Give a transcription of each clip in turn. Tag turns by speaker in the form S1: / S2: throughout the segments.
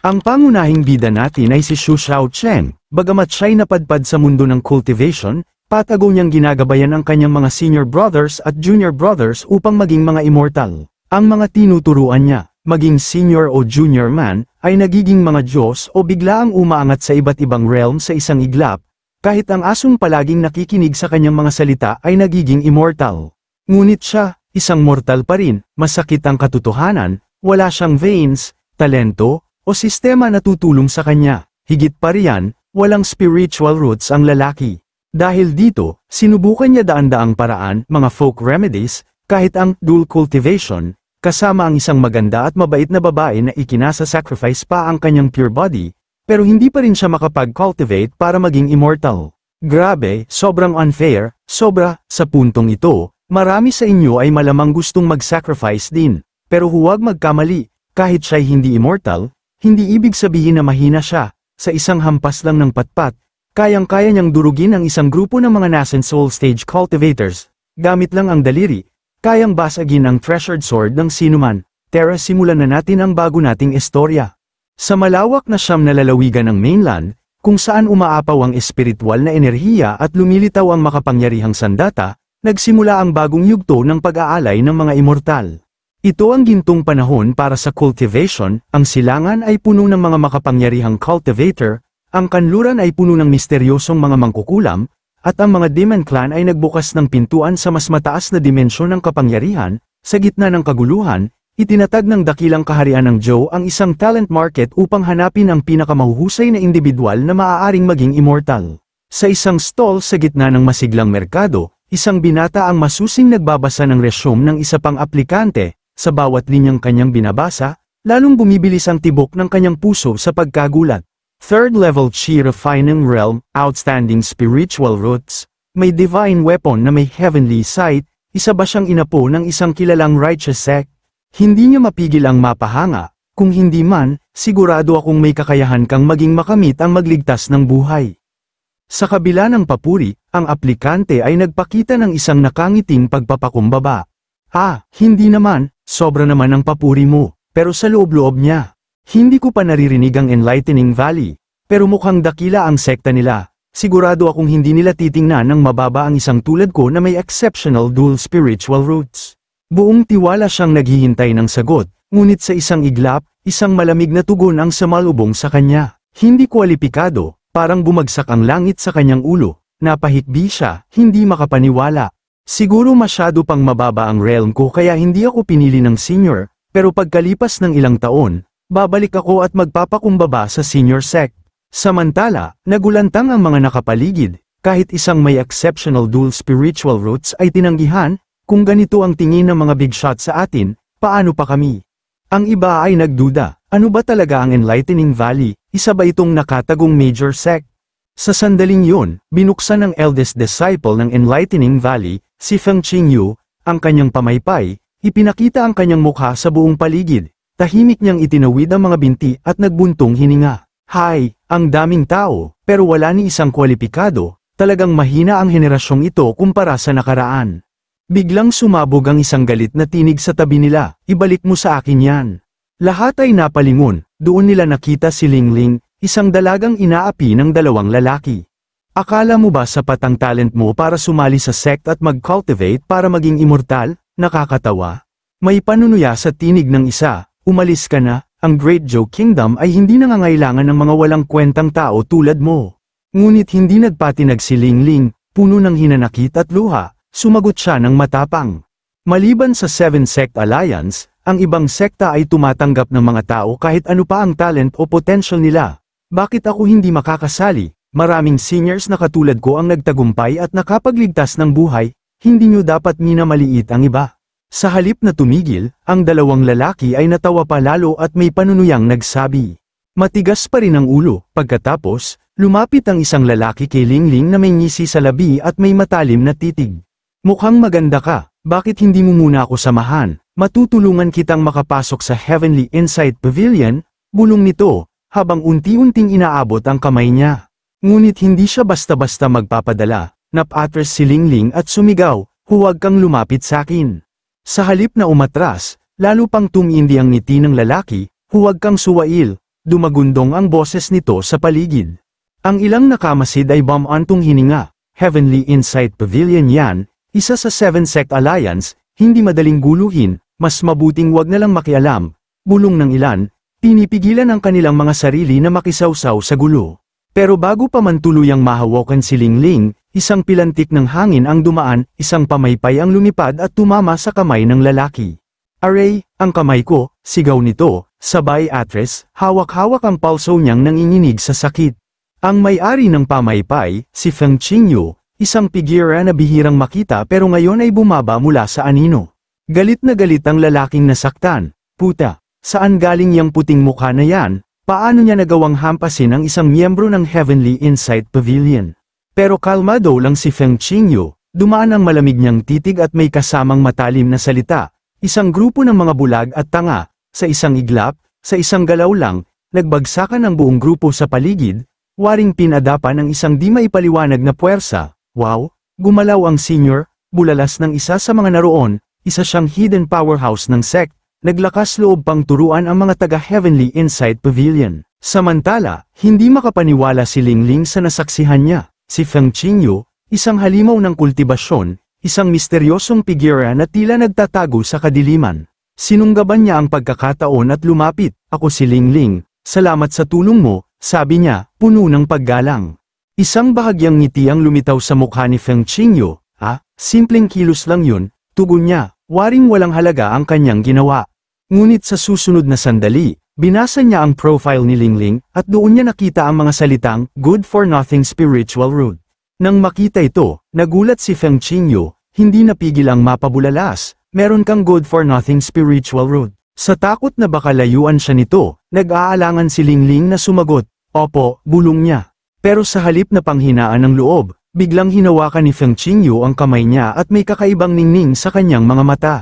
S1: Ang pangunahing bida natin ay si Xu Xiaocheng, bagamat siya'y napadpad sa mundo ng cultivation, patago niyang ginagabayan ang kanyang mga senior brothers at junior brothers upang maging mga immortal. Ang mga tinuturuan niya, maging senior o junior man, ay nagiging mga Diyos o biglaang umaangat sa iba't ibang realm sa isang iglap, kahit ang asong palaging nakikinig sa kanyang mga salita ay nagiging immortal. Ngunit siya, isang mortal pa rin, masakit ang katotohanan, wala siyang veins, talento, o sistema na tutulong sa kanya. Higit pa riyan, walang spiritual roots ang lalaki. Dahil dito, sinubukan niya daan-daang paraan, mga folk remedies, kahit ang dual cultivation, kasama ang isang maganda at mabait na babae na ikinasa-sacrifice pa ang kanyang pure body, pero hindi pa rin siya makapag-cultivate para maging immortal. Grabe, sobrang unfair, sobra, sa puntong ito, marami sa inyo ay malamang gustong mag-sacrifice din, pero huwag magkamali, kahit siya'y hindi immortal, hindi ibig sabihin na mahina siya. Sa isang hampas lang ng patpat, kayang-kaya niyang durugin ang isang grupo ng mga nascent soul stage cultivators. Gamit lang ang daliri, kayang basagin ang treasured sword ng sinuman. Tara, simulan na natin ang bago nating istorya. Sa malawak na siyam na lalawigan ng mainland, kung saan umaapaw ang espiritual na enerhiya at lumilitaw ang makapangyarihang sandata, nagsimula ang bagong yugto ng pag-aalay ng mga immortal. Ito ang gintong panahon para sa cultivation, ang silangan ay puno ng mga makapangyarihang cultivator, ang kanluran ay puno ng misteryosong mga mangkukulam, at ang mga demon clan ay nagbukas ng pintuan sa mas mataas na dimensyon ng kapangyarihan. Sa gitna ng kaguluhan, itinatag ng dakilang kaharian ng Zhou ang isang talent market upang hanapin ang pinakamahuhusay na individual na maaaring maging immortal. Sa isang stall sa gitna ng masiglang merkado, isang binata ang masusing nagbabasa ng resume ng isa pang aplikante. Sa bawat linyang kanyang binabasa, lalong bumibilis ang tibok ng kanyang puso sa pagkagulat. Third level Chi Refining Realm, Outstanding Spiritual Roots, may divine weapon na may heavenly sight, isa ba siyang inapo ng isang kilalang righteous sect? Hindi niya mapigil ang mapahanga, kung hindi man, sigurado akong may kakayahan kang maging makamit ang magligtas ng buhay. Sa kabila ng papuri, ang aplikante ay nagpakita ng isang nakangiting pagpapakumbaba. Hindi naman, sobra naman ang papuri mo, pero sa loob-loob niya. Hindi ko pa naririnig ang Enlightening Valley, pero mukhang dakila ang sekta nila. Sigurado akong hindi nila titingnan ng mababa ang isang tulad ko na may exceptional dual spiritual roots. Buong tiwala siyang naghihintay ng sagot, ngunit sa isang iglap, isang malamig na tugon ang samalubong sa kanya. Hindi kwalipikado, parang bumagsak ang langit sa kanyang ulo. Napahikbi siya, hindi makapaniwala. Siguro masyado pang mababa ang realm ko kaya hindi ako pinili ng senior, pero pagkalipas ng ilang taon, babalik ako at magpapakumbaba sa senior sect. Samantala, nagulantang ang mga nakapaligid, kahit isang may exceptional dual spiritual roots ay tinanggihan. Kung ganito ang tingin ng mga big shot sa atin, paano pa kami? Ang iba ay nagduda, ano ba talaga ang Enlightening Valley, isa ba itong nakatagong major sect? Sa sandaling yun, binuksan ng eldest disciple ng Enlightening Valley, si Feng Qingyu, ang kanyang pamaypay, ipinakita ang kanyang mukha sa buong paligid, tahimik niyang itinawid ang mga binti at nagbuntong hininga. Ang daming tao, pero wala ni isang kwalipikado, talagang mahina ang henerasyong ito kumpara sa nakaraan. Biglang sumabog ang isang galit na tinig sa tabi nila, ibalik mo sa akin yan. Lahat ay napalingon, doon nila nakita si Lingling, isang dalagang inaapi ng dalawang lalaki. Akala mo ba sapat ang talent mo para sumali sa sect at mag-cultivate para maging immortal? Nakakatawa. May panunuya sa tinig ng isa, umalis ka na, ang Great Zhou Kingdom ay hindi nangangailangan ng mga walang kwentang tao tulad mo. Ngunit hindi nagpatinag si Lingling, puno ng hinanakit at luha, sumagot siya ng matapang. Maliban sa Seven Sect Alliance, ang ibang sekta ay tumatanggap ng mga tao kahit ano pa ang talent o potential nila. Bakit ako hindi makakasali? Maraming seniors na katulad ko ang nagtagumpay at nakapagligtas ng buhay, hindi nyo dapat minamaliit ang iba. Sa halip na tumigil, ang dalawang lalaki ay natawa pa lalo at may panunuyang nagsabi. Matigas pa rin ang ulo. Pagkatapos, lumapit ang isang lalaki kay Lingling na may ngisi sa labi at may matalim na titig. Mukhang maganda ka, bakit hindi mo muna ako samahan? Matutulungan kitang makapasok sa Heavenly Insight Pavilion, bulong nito, habang unti-unting inaabot ang kamay niya. Ngunit hindi siya basta-basta magpapadala, napatras si Lingling at sumigaw, huwag kang lumapit sa akin. Sa halip na umatras, lalo pang tumindi ang ngiti ng lalaki, huwag kang suwail, Dumagundong ang boses nito sa paligid. Ang ilang nakamasid ay bumantong hininga. Heavenly Insight Pavilion yan, isa sa 7 Sect Alliance, hindi madaling guluhin, mas mabuting wag na lang makialam. Bulong ng ilan, pinipigilan ang kanilang mga sarili na makisawsaw sa gulo. Pero bago pa man tuluyang mahawakan si Lingling, isang pilantik ng hangin ang dumaan, isang pamaypay ang lumipad at tumama sa kamay ng lalaki. Aray, ang kamay ko, sigaw nito, sabay atres, hawak-hawak ang palso niyang nanginginig sa sakit. Ang may-ari ng pamaypay, si Feng Qingyu, isang pigira na bihirang makita pero ngayon ay bumaba mula sa anino. Galit na galit ang lalaking nasaktan. Puta, saan galing yang puting mukha na yan? Paano niya nagawang hampasin ang isang miyembro ng Heavenly Insight Pavilion? Pero kalmado lang si Feng Qingyu, dumaan ang malamig niyang titig at may kasamang matalim na salita. Isang grupo ng mga bulag at tanga, sa isang iglap, sa isang galaw lang, nagbagsakan ang buong grupo sa paligid, waring pinadapan ng isang di maipaliwanag na puwersa. Wow, gumalaw ang senior, bulalas ng isa sa mga naroon, isa siyang hidden powerhouse ng sect, naglakas loob pang turuan ang mga taga-Heavenly Insight Pavilion. Samantala, hindi makapaniwala si Lingling sa nasaksihan niya. Si Feng Qingyu, isang halimaw ng kultibasyon, isang misteryosong pigira na tila nagtatago sa kadiliman. Sinunggaban niya ang pagkakataon at lumapit. Ako si Lingling, salamat sa tulong mo, sabi niya, puno ng paggalang. Isang bahagyang ngiti ang lumitaw sa mukha ni Feng Qingyu. Simpleng kilos lang yun, tugon niya, waring walang halaga ang kanyang ginawa. Ngunit sa susunod na sandali, binasa niya ang profile ni Lingling at doon niya nakita ang mga salitang, good for nothing spiritual root. Nang makita ito, nagulat si Feng Qingyu, hindi napigil ang mapabulalas, meron kang good for nothing spiritual root. Sa takot na baka layuan siya nito, nag-aalangan si Lingling na sumagot, opo, bulong niya. Pero sa halip na panghinaan ng loob, biglang hinawakan ni Feng Qingyu ang kamay niya at may kakaibang ningning sa kanyang mga mata.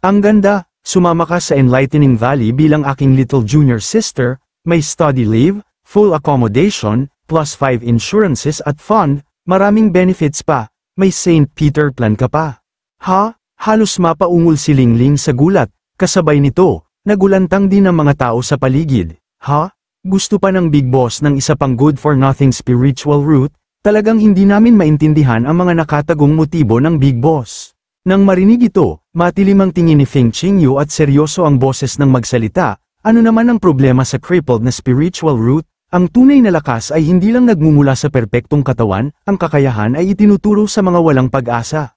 S1: Ang ganda, sumama ka sa Enlightening Valley bilang aking little junior sister, may study leave, full accommodation, plus 5 insurances at fund, maraming benefits pa, may St. Peter plan ka pa. Ha? Halos mapaungol si Lingling sa gulat, kasabay nito, nagulantang din ang mga tao sa paligid. Ha? Gusto pa ng Big Boss ng isa pang good for nothing spiritual root? Talagang hindi namin maintindihan ang mga nakatagong motibo ng Big Boss. Nang marinig ito, matilim ang tingin ni Feng Qingyu at seryoso ang boses ng magsalita. Ano naman ang problema sa crippled na spiritual root? Ang tunay na lakas ay hindi lang nagmumula sa perpektong katawan, ang kakayahan ay itinuturo sa mga walang pag-asa.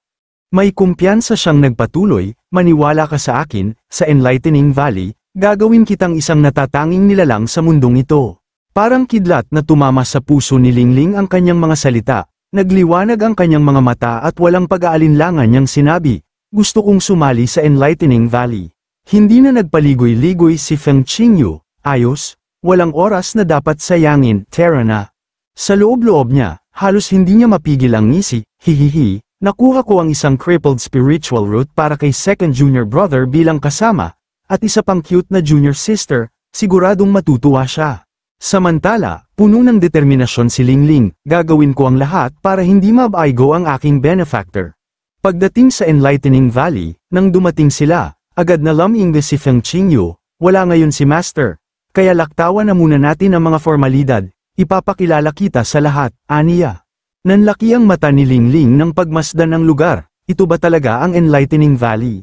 S1: May kumpiyansa siyang nagpatuloy, maniwala ka sa akin, sa Enlightening Valley, gagawin kitang isang natatanging nilalang sa mundong ito. Parang kidlat na tumama sa puso ni Lingling ang kanyang mga salita, nagliwanag ang kanyang mga mata at walang pag-aalinlangan niyang sinabi, gusto kong sumali sa Enlightening Valley. Hindi na nagpaligoy-ligoy si Feng Qingyu, ayos, walang oras na dapat sayangin, tara na. Sa loob-loob niya, halos hindi niya mapigil ang ngisi, hihihi, nakuha ko ang isang crippled spiritual root para kay second junior brother bilang kasama, at isa pang cute na junior sister, siguradong matutuwa siya. Samantala, puno ng determinasyon si Lingling, gagawin ko ang lahat para hindi mabaigo ang aking benefactor. Pagdating sa Enlightening Valley, nang dumating sila, agad na laming si Feng Qingyu, wala ngayon si Master. Kaya laktawan na muna natin ang mga formalidad, ipapakilala kita sa lahat, aniya. Nanlaki ang mata ni Lingling nang pagmasdan ng lugar, ito ba talaga ang Enlightening Valley?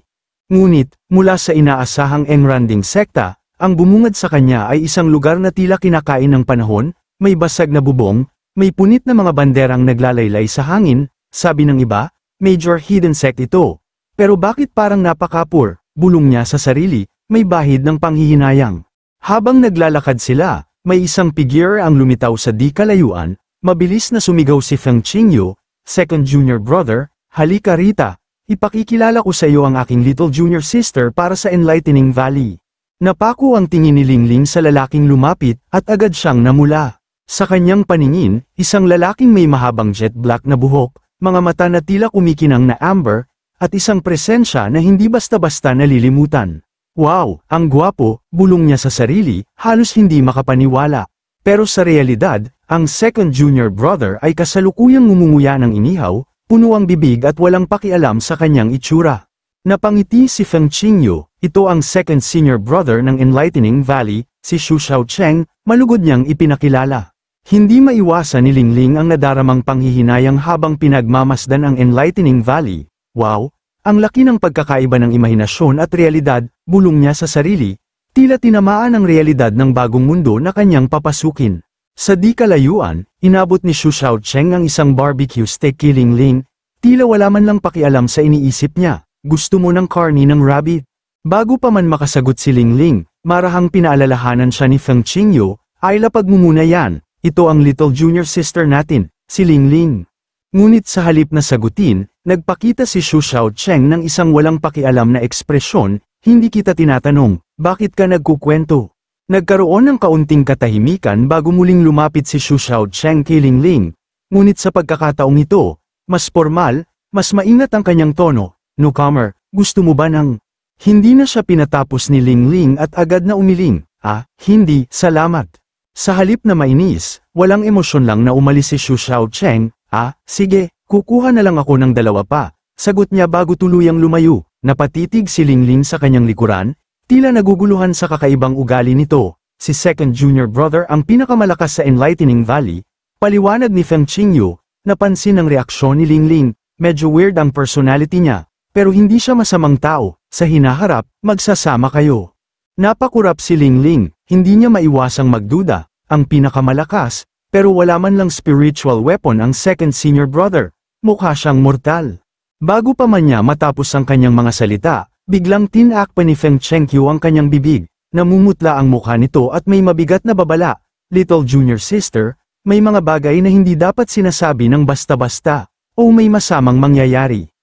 S1: Ngunit, mula sa inaasahang engranding sekta, ang bumungad sa kanya ay isang lugar na tila kinakain ng panahon, may basag na bubong, may punit na mga banderang naglalaylay sa hangin, sabi ng iba, major hidden sect ito. Pero bakit parang napakapur, bulong niya sa sarili, may bahid ng panghihinayang. Habang naglalakad sila, may isang figure ang lumitaw sa di kalayuan, mabilis na sumigaw si Feng Qingyu, second junior brother, halika rita, ipakikilala ko sa iyo ang aking little junior sister para sa Enlightening Valley. Napako ang tingin ni Lingling sa lalaking lumapit at agad siyang namula. Sa kanyang paningin, isang lalaking may mahabang jet black na buhok, mga mata na tila kumikinang na amber, at isang presensya na hindi basta-basta nalilimutan. Wow, ang gwapo, bulong niya sa sarili, halos hindi makapaniwala. Pero sa realidad, ang second junior brother ay kasalukuyang ngumunguya ng inihaw, puno ang bibig at walang pakialam sa kanyang itsura. Napangiti si Feng Qingyu, ito ang second senior brother ng Enlightening Valley, si Xu Xiaocheng, malugod niyang ipinakilala. Hindi maiwasan ni Lingling ang nadaramang panghihinayang habang pinagmamasdan ang Enlightening Valley. Wow! Ang laki ng pagkakaiba ng imahinasyon at realidad, bulong niya sa sarili, tila tinamaan ang realidad ng bagong mundo na kanyang papasukin. Sa di kalayuan, inabot ni Xu Xiaocheng ang isang barbecue steak kay Lingling, tila wala man lang pakialam sa iniisip niya, gusto mo ng carne ng rabbit. Bago pa man makasagot si Lingling, marahang pinaalalahanan siya ni Feng Qingyu, ay lapag mo muna yan, ito ang little junior sister natin, si Lingling. Ngunit sa halip na sagutin, nagpakita si Xu Xiaocheng ng isang walang pakialam na ekspresyon, hindi kita tinatanong, bakit ka nagkukwento? Nagkaroon ng kaunting katahimikan bago muling lumapit si Xu Xiaocheng kay Lingling, ngunit sa pagkakataong ito, mas formal, mas maingat ang kanyang tono, newcomer, gusto mo ba ng... Hindi na siya pinatapos ni Lingling at agad na umiling, hindi, salamat. Sa halip na mainis, walang emosyon lang na umalis si Xu Xiaocheng, sige, kukuha na lang ako ng dalawa pa, sagot niya bago tuluyang lumayo, napatitig si Lingling sa kanyang likuran, tila naguguluhan sa kakaibang ugali nito, si second junior brother ang pinakamalakas sa Enlightening Valley, paliwanag ni Feng Qingyu, napansin ang reaksyon ni Lingling, medyo weird ang personality niya, pero hindi siya masamang tao, sa hinaharap, magsasama kayo. Napakurap si Lingling, hindi niya maiwasang magduda, ang pinakamalakas, pero wala man lang spiritual weapon ang second senior brother, mukha siyang mortal. Bago pa man niya matapos ang kanyang mga salita, biglang tinakpan ni Feng Qingyu ang kanyang bibig, namumutla ang mukha nito at may mabigat na babala, little junior sister, may mga bagay na hindi dapat sinasabi ng basta-basta, o may masamang mangyayari.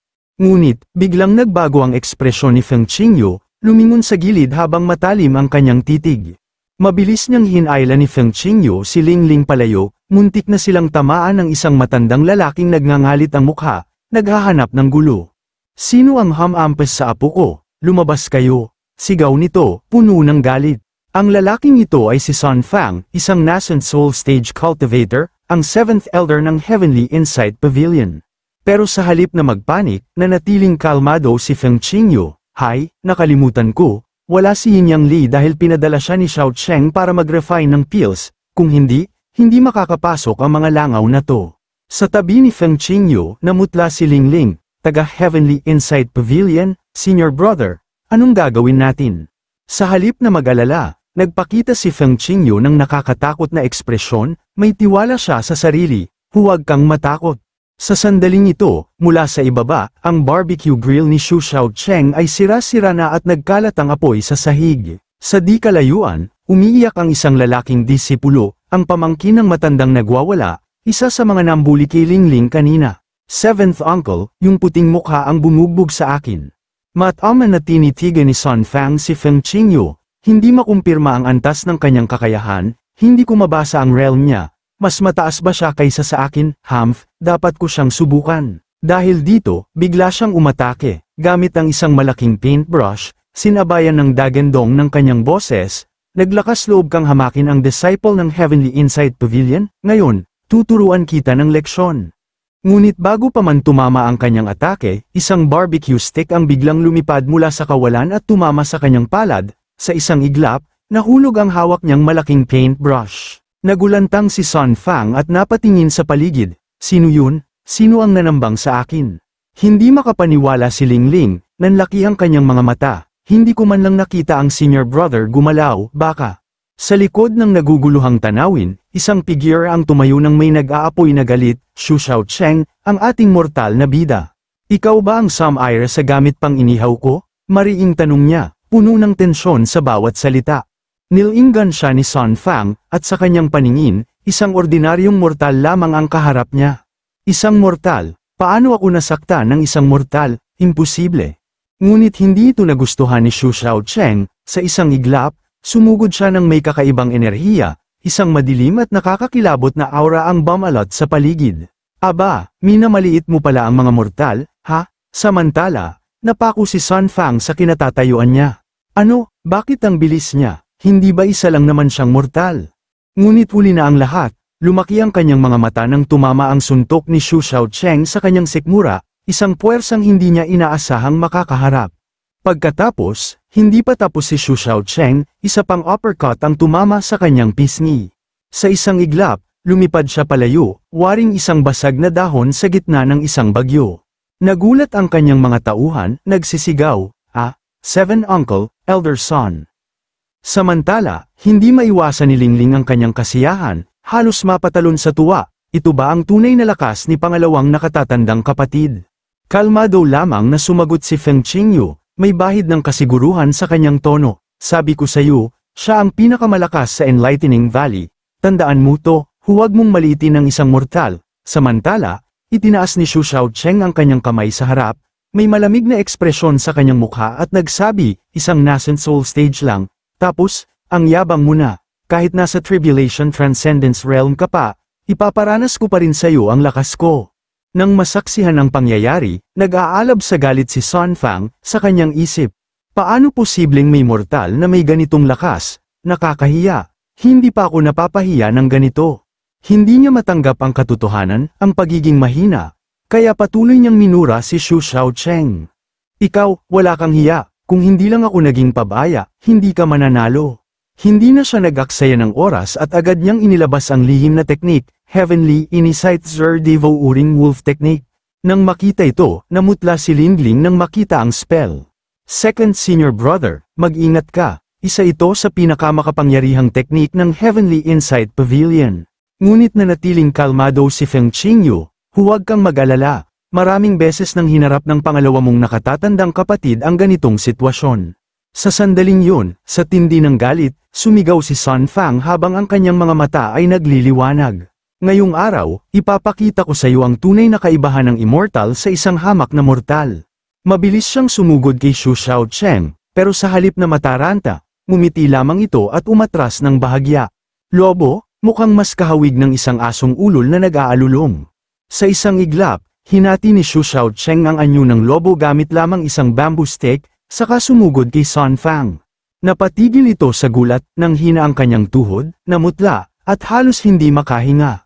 S1: Ngunit, biglang nagbago ang ekspresyon ni Feng Qingyu, lumingon sa gilid habang matalim ang kanyang titig. Mabilis niyang hinayla ni Feng Qingyu si Lingling palayo, muntik na silang tamaan ng isang matandang lalaking nagngangalit ang mukha, naghahanap ng gulo. Sino ang hamampes sa apo ko? Lumabas kayo. Sigaw nito, puno ng galit. Ang lalaking ito ay si Sun Fang, isang nascent soul stage cultivator, ang 7th elder ng Heavenly Insight Pavilion. Pero sa halip na magpanik, nanatiling kalmado si Feng Qingyu. Hay, nakalimutan ko, wala si Yin Li dahil pinadala siya ni Xiaocheng para mag-refine ng pills, kung hindi makakapasok ang mga langaw na to. Sa tabi ni Feng Qingyu, namutla si Lingling, taga Heavenly Insight Pavilion, senior brother, anong gagawin natin? Sa halip na mag-alala, nagpakita si Feng Qingyu ng nakakatakot na ekspresyon, may tiwala siya sa sarili, huwag kang matakot. Sa sandaling ito, mula sa ibaba, ang barbecue grill ni Xu Xiaocheng ay sira-sira na at nagkalat ang apoy sa sahig. Sa di kalayuan, umiiyak ang isang lalaking disipulo, ang pamangkin ng matandang nagwawala, isa sa mga nambuli kay Lingling kanina. 7th uncle, yung puting mukha ang bumugbog sa akin. Mataman na tinitigan ni Sun Fang si Feng Qingyu, hindi makumpirma ang antas ng kanyang kakayahan, hindi ko mabasa ang realm niya. Mas mataas ba siya kaysa sa akin, Humph, dapat ko siyang subukan. Dahil dito, bigla siyang umatake, gamit ang isang malaking paintbrush, sinabayan ng dagendong ng kanyang boses, naglakas loob kang hamakin ang disciple ng Heavenly Insight Pavilion, ngayon, tuturuan kita ng leksyon. Ngunit bago pa man tumama ang kanyang atake, isang barbecue stick ang biglang lumipad mula sa kawalan at tumama sa kanyang palad, sa isang iglap, nahulog ang hawak niyang malaking paintbrush. Nagulantang si Sun Fang at napatingin sa paligid, sino yun? Sino ang nanambang sa akin? Hindi makapaniwala si Lingling, nanlaki ang kanyang mga mata, hindi ko man lang nakita ang senior brother gumalaw, baka. Sa likod ng naguguluhang tanawin, isang figure ang tumayo ng may nag-aapoy na galit, Xu Xiaocheng, ang ating mortal na bida. Ikaw ba ang Sam-Ira sa gamit pang inihaw ko? Mariing tanong niya, puno ng tensyon sa bawat salita. Nilinggan siya ni Sun Fang, at sa kanyang paningin, isang ordinaryong mortal lamang ang kaharap niya. Isang mortal, paano ako nasakta ng isang mortal? Imposible. Ngunit hindi ito nagustuhan ni Xu Xiaocheng, sa isang iglap, sumugod siya ng may kakaibang enerhiya, isang madilim at nakakakilabot na aura ang bumalot sa paligid. Aba, minamaliit mo pala ang mga mortal, ha? Samantala, napako si Sun Fang sa kinatatayuan niya. Ano, bakit ang bilis niya? Hindi ba isa lang naman siyang mortal? Ngunit huli na ang lahat, lumaki ang kanyang mga mata nang tumama ang suntok ni Xu Xiaocheng sa kanyang sikmura, isang puwersang hindi niya inaasahang makakaharap. Pagkatapos, hindi pa tapos si Xu Xiaocheng, isa pang uppercut ang tumama sa kanyang pisngi. Sa isang iglap, lumipad siya palayo, waring isang basag na dahon sa gitna ng isang bagyo. Nagulat ang kanyang mga tauhan, nagsisigaw, Seven uncle, elder son. Samantala, hindi maiwasan ni Lingling ang kanyang kasiyahan, halos mapatalon sa tuwa. Ito ba ang tunay na lakas ni pangalawang nakatatandang kapatid? Kalmado lamang na sumagot si Feng Qingyu, may bahid ng kasiguruhan sa kanyang tono. Sabi ko sa iyo, siya ang pinakamalakas sa Enlightening Valley. Tandaan mo to, huwag mong maliitin ang isang mortal. Samantala, itinaas ni Xu Xiaocheng ang kanyang kamay sa harap, may malamig na ekspresyon sa kanyang mukha at nagsabi, isang nascent soul stage lang, tapos, ang yabang mo na, kahit nasa Tribulation Transcendence Realm ka pa, ipaparanas ko pa rin sa iyo ang lakas ko. Nang masaksihan ang pangyayari, nag-aalab sa galit si Sun Fang, sa kanyang isip. Paano posibleng may mortal na may ganitong lakas? Nakakahiya. Hindi pa ako napapahiya ng ganito. Hindi niya matanggap ang katotohanan, ang pagiging mahina. Kaya patuloy niyang minura si Xu Xiaocheng. Ikaw, wala kang hiya. Kung hindi lang ako naging pabaya, hindi ka mananalo. Hindi na siya nag-aksaya ng oras at agad niyang inilabas ang lihim na teknik, Heavenly Insight Zur Devo Uring Wolf Technique. Nang makita ito, namutla si Lingling nang makita ang spell. Second senior brother, mag-ingat ka, isa ito sa pinakamakapangyarihang teknik ng Heavenly Insight Pavilion. Ngunit nanatiling kalmado si Feng Qingyu, huwag kang mag-alala, maraming beses nang hinarap ng pangalawa mong nakatatandang kapatid ang ganitong sitwasyon. Sa sandaling yun, sa tindi ng galit, sumigaw si Sun Fang habang ang kanyang mga mata ay nagliliwanag. Ngayong araw, ipapakita ko sa iyo ang tunay na kaibahan ng immortal sa isang hamak na mortal. Mabilis siyang sumugod kay Xu Xiaocheng, pero sa halip na mataranta, ngumiti lamang ito at umatras ng bahagya. Lobo, mukhang mas kahawig ng isang asong ulol na nag-aalulong. Sa isang iglap, hinati ni Xu Xiaocheng ang anyo ng lobo gamit lamang isang bamboo stick, saka sumugod kay Sun Fang. Napatigil ito sa gulat, nang hina ang kanyang tuhod, namutla, at halos hindi makahinga.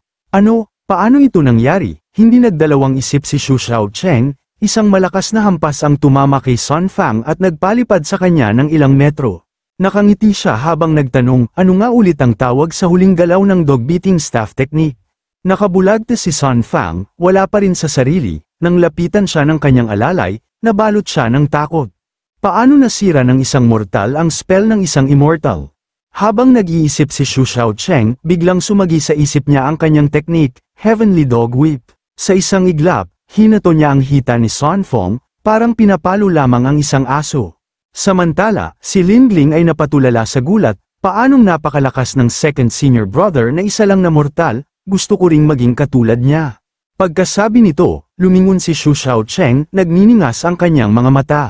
S1: Paano ito nangyari? Hindi nagdalawang isip si Xu Xiaocheng, isang malakas na hampas ang tumama kay Sun Fang at nagpalipad sa kanya ng ilang metro. Nakangiti siya habang nagtanong, ano nga ulit ang tawag sa huling galaw ng dog-beating staff technique? Nakabulagta si Sun Fang, wala pa rin sa sarili, nang lapitan siya ng kanyang alalay, nabalot siya ng takot. Paano nasira ng isang mortal ang spell ng isang immortal? Habang nag-iisip si Xu Xiaocheng, biglang sumagi sa isip niya ang kanyang teknik, Heavenly Dog Whip. Sa isang iglap, hinato niya ang hita ni Sun Fong, parang pinapalo lamang ang isang aso. Samantala, si Lingling ay napatulala sa gulat, paanong napakalakas ng second senior brother na isa lang na mortal, gusto ko ring maging katulad niya. Pagkasabi nito, lumingon si Xu Xiaocheng, nagniningas ang kanyang mga mata.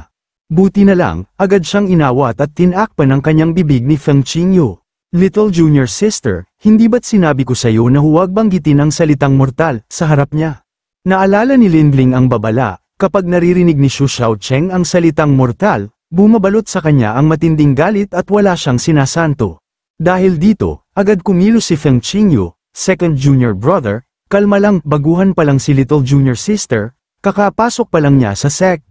S1: Buti na lang, agad siyang inawat at tinakpan ang kanyang bibig ni Feng Qingyu. Little junior sister, hindi ba't sinabi ko sa iyo na huwag banggitin ang salitang mortal sa harap niya? Naalala ni Lingling ang babala, kapag naririnig ni Xu Xiaocheng ang salitang mortal, bumabalot sa kanya ang matinding galit at wala siyang sinasanto. Dahil dito, agad kumilos si Feng Qingyu, second junior brother, kalma lang, baguhan pa lang si little junior sister, kakapasok pa lang niya sa sect.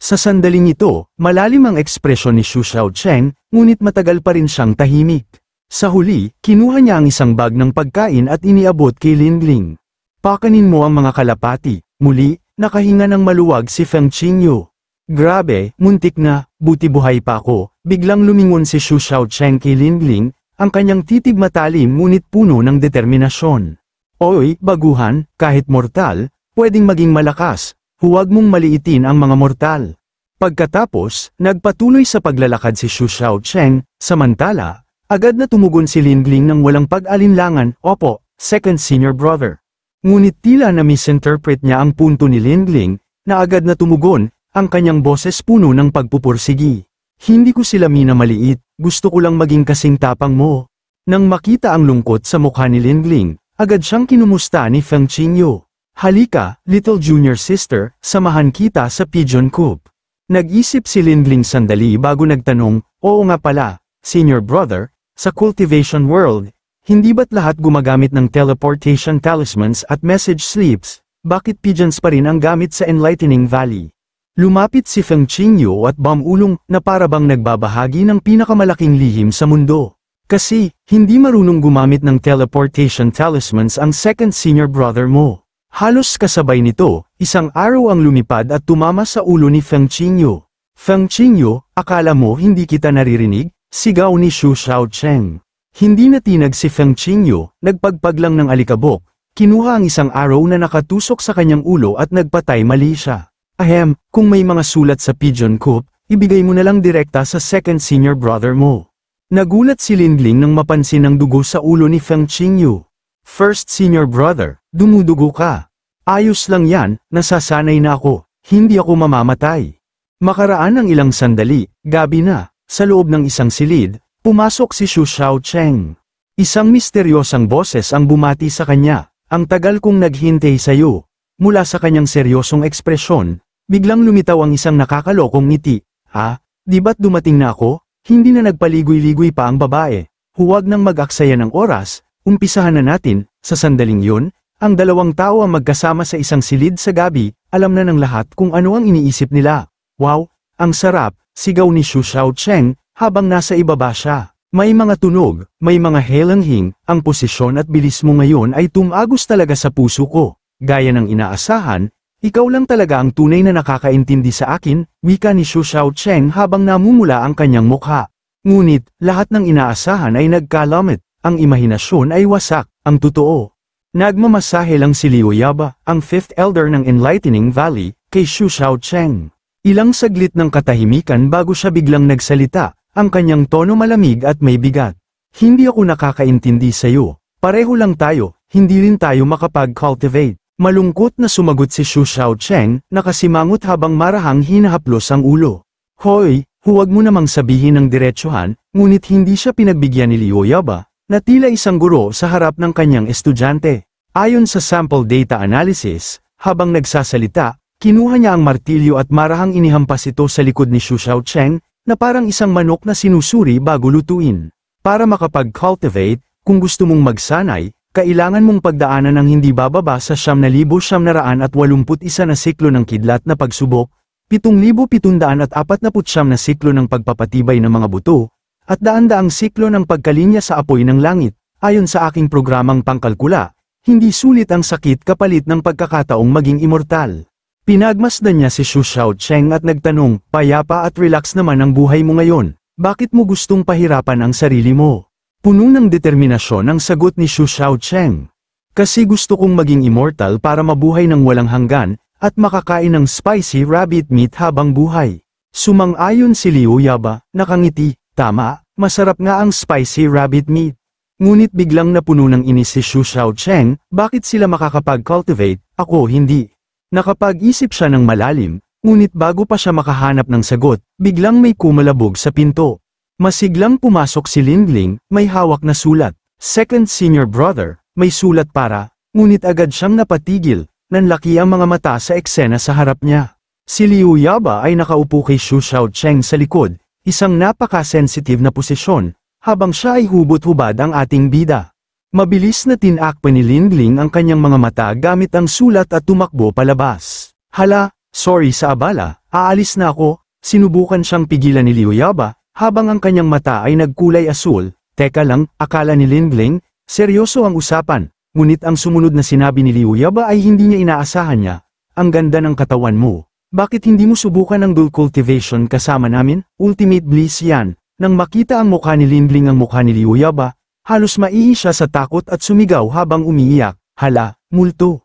S1: Sa sandaling ito, malalim ang ekspresyon ni Xu Xiaocheng, ngunit matagal pa rin siyang tahimik. Sa huli, kinuha niya ang isang bag ng pagkain at iniabot kay Lingling. Pakanin mo ang mga kalapati. Muli, nakahinga ng maluwag si Feng Qingyu. Grabe, muntik na, buti buhay pa ako. Biglang lumingon si Xu Xiaocheng kay Lingling, ang kanyang titig matalim ngunit puno ng determinasyon. Oy, baguhan, kahit mortal, pwedeng maging malakas. Huwag mong maliitin ang mga mortal. Pagkatapos, nagpatuloy sa paglalakad si Xu Xiaocheng, samantala, agad na tumugon si Lingling ng walang pag-alinlangan, opo, second senior brother. Ngunit tila na misinterpret niya ang punto ni Lingling, na agad na tumugon, ang kanyang boses puno ng pagpupursigi. Hindi ko sila minamaliit, gusto ko lang maging kasing tapang mo. Nang makita ang lungkot sa mukha ni Lingling, agad siyang kinumusta ni Feng Qingyu. Halika, little junior sister, samahan kita sa Pigeon Coop. Nag-isip si Lingling sandali bago nagtanong, oo nga pala, senior brother, sa cultivation world, hindi ba't lahat gumagamit ng teleportation talismans at message slips, bakit pigeons pa rin ang gamit sa Enlightening Valley? Lumapit si Feng Qingyu at bamulong na parabang nagbabahagi ng pinakamalaking lihim sa mundo. Kasi, hindi marunong gumamit ng teleportation talismans ang second senior brother mo. Halos kasabay nito, isang araw ang lumipad at tumama sa ulo ni Feng Qingyu. Feng Qingyu, akala mo hindi kita naririnig? Sigaw ni Xu Xiaocheng. Hindi natinag si Feng Qingyu, nagpagpag lang ng alikabok, kinuha ang isang arrow na nakatusok sa kanyang ulo at nagpatay mali siya. Ahem, kung may mga sulat sa pigeon coop, ibigay mo na lang direkta sa second senior brother mo. Nagulat si Lingling nang mapansin ang dugo sa ulo ni Feng Qingyu. First senior brother, dumudugo ka. Ayos lang yan, nasasanay na ako, hindi ako mamamatay. Makaraan ng ilang sandali, gabi na, sa loob ng isang silid, pumasok si Xu Xiaocheng. Isang misteryosang boses ang bumati sa kanya, ang tagal kong naghintay sa'yo. Mula sa kanyang seryosong ekspresyon, biglang lumitaw ang isang nakakalokong ngiti. Ha, di ba't dumating na ako? Hindi na nagpaligoy-ligoy pa ang babae. Huwag nang mag-aksaya ng oras, umpisahan na natin. Sa sandaling yun, ang dalawang tao ang magkasama sa isang silid sa gabi, alam na ng lahat kung ano ang iniisip nila. Wow, ang sarap, sigaw ni Xu Xiaocheng, habang nasa ibaba siya. May mga tunog, may mga helanghing, ang posisyon at bilis mo ngayon ay tumagos talaga sa puso ko. Gaya ng inaasahan, ikaw lang talaga ang tunay na nakakaintindi sa akin, wika ni Xu Xiaocheng habang namumula ang kanyang mukha. Ngunit, lahat ng inaasahan ay nagkalamit, ang imahinasyon ay wasak, ang totoo. Nagmamasahe lang si Liu Yaba, ang fifth elder ng Enlightening Valley, kay Xu Xiaocheng. Ilang saglit ng katahimikan bago siya biglang nagsalita, ang kanyang tono malamig at may bigat. Hindi ako nakakaintindi sa'yo, pareho lang tayo, hindi rin tayo makapag-cultivate. Malungkot na sumagot si Xu Xiaocheng, nakasimangot habang marahang hinahaplos ang ulo. Hoy, huwag mo namang sabihin ng diretsuhan, ngunit hindi siya pinagbigyan ni Liu Yaba, na tila isang guro sa harap ng kanyang estudyante. Ayon sa sample data analysis, habang nagsasalita, kinuha niya ang martilyo at marahang inihampas ito sa likod ni Xu Xiaocheng, na parang isang manok na sinusuri bago lutuin. Para makapag-cultivate, kung gusto mong magsanay, kailangan mong pagdaanan ng hindi bababa sa 9,981 na siklo ng kidlat na pagsubok, 7,749 na siklo ng pagpapatibay ng mga buto, at daan-daang siklo ng pagkalinya sa apoy ng langit. Ayon sa aking programang pangkalkula, hindi sulit ang sakit kapalit ng pagkakataong maging immortal. Pinagmasdan niya si Xu Xiaocheng at nagtanong, payapa at relax naman ang buhay mo ngayon, bakit mo gustong pahirapan ang sarili mo? Puno ng determinasyon ang sagot ni Xu Xiaocheng. Kasi gusto kong maging immortal para mabuhay ng walang hanggan, at makakain ng spicy rabbit meat habang buhay. Sumang-ayon si Liu Yaba, nakangiti, tama, masarap nga ang spicy rabbit meat. Ngunit biglang napuno ng inis si Xu Xiaocheng, bakit sila makakapag-cultivate, ako hindi. Nakapag-isip siya ng malalim, ngunit bago pa siya makahanap ng sagot, biglang may kumalabog sa pinto. Masiglang pumasok si Lingling, may hawak na sulat. Second senior brother, may sulat para, ngunit agad siyang napatigil, nanlaki ang mga mata sa eksena sa harap niya. Si Liu Yaba ay nakaupo kay Xu Xiaocheng sa likod, isang napaka-sensitive na posisyon, habang siya ay hubot-hubad ang ating bida. Mabilis na tinakpan ni Lingling ang kanyang mga mata gamit ang sulat at tumakbo palabas. Hala, sorry sa abala, aalis na ako, sinubukan siyang pigilan ni Liu Yaba, habang ang kanyang mata ay nagkulay asul. Teka lang, akala ni Lingling, seryoso ang usapan, ngunit ang sumunod na sinabi ni Liu Yaba ay hindi niya inaasahan niya. Ang ganda ng katawan mo. Bakit hindi mo subukan ng dual cultivation kasama namin? Ultimate bliss yan. Nang makita ang mukha ni Lingling ang mukha ni Liu Yaba, halos maihi siya sa takot at sumigaw habang umiiyak. Hala, multo.